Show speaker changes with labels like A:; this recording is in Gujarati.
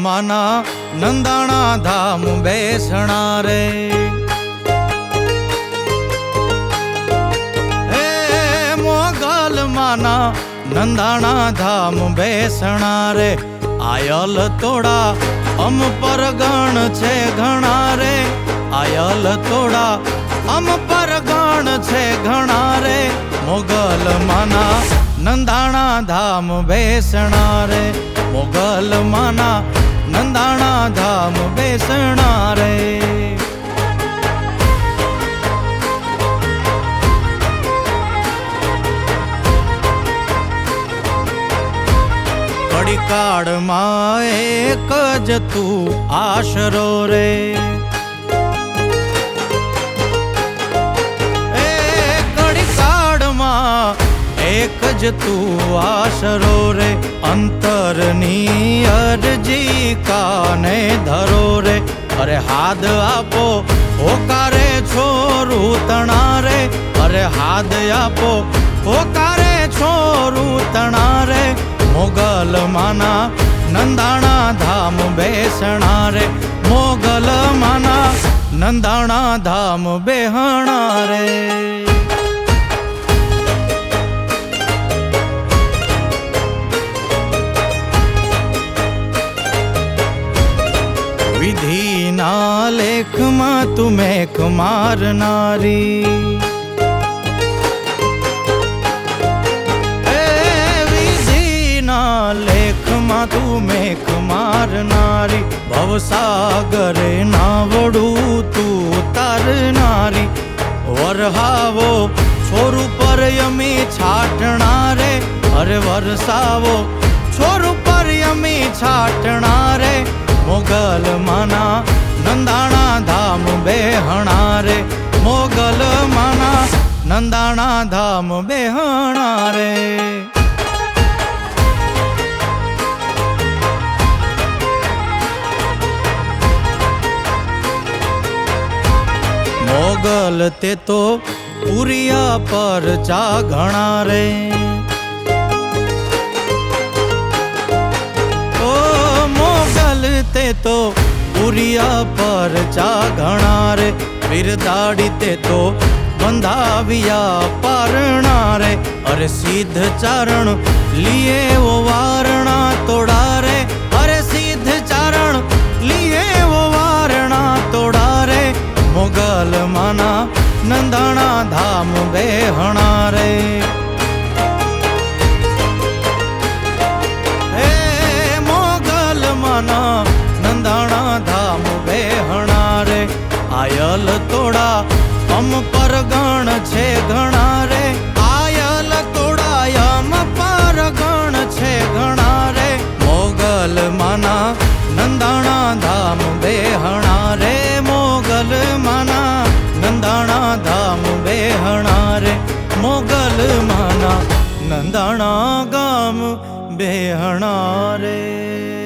A: માના નંદાણા ધામ બેસણા રે હે મોગલ માના નંદાણા ધામ બેસણા રે આયલ તોડા અમ પરગણ છે ઘણા રે આયલ તોડા અમ પરગણ છે ઘણા રે મોગલ માના નંદાણા ધામ બેસણા રે મોગલ માના નંદાણા ધામ બેસણા રે કડીકાળમાં એક જ તું આશરો રે એક જ તું આશરો રે અંતરની અરજી કાને ધરો રે અરે હાથ આપો હોકારે છોરું તણા રે અરે હાથ આપો હોકારે છોરું તણા રે મોગલ માના નંદાણા ધામ બેસણા રે મોગલ માના નંદાણા ધામ બેહણા રે વિધિના લેખમાં તું મેઘ મારનારી વિધિના લેખમાં તું મેઘ મારનારી ભવસાગરે નાવડું તું તારનારી વરહાવો છોરું પર યમી છાટણા રે અરે વરસાવો છોરું પર યમી છાટણા રે મોગલ માના નંદાણા ધામ બેહણા રે મોગલ માના નંદાણા ધામ બેહણા રે મોગલ તે તો પુરિયા પર ચા ઘણા રે તે તો પુરિયા પર ચા ઘણા રે બિરદાડી તે તો બંધાવ્યા પારણા રે અરે સિદ્ધ ચારણ લીએ વો વારણા તોડા રે અરે સિદ્ધ ચારણ લીએ વો વારણા તોડા રે મોગલ માના નંદાણા ધામ બેહણા રે નંદાણા ધામ બેહણા રે આયલ તોડા અમ પરગણ છે ઘણા રે આયલ તોડા અમ પરગણ છે ઘણા રે મોગલ માના નંદાણા ધામ બેહણા રે મોગલ માના નંદાણા ધામ બેહણા રે મોગલ માના નંદાણા ગામ બેહણા રે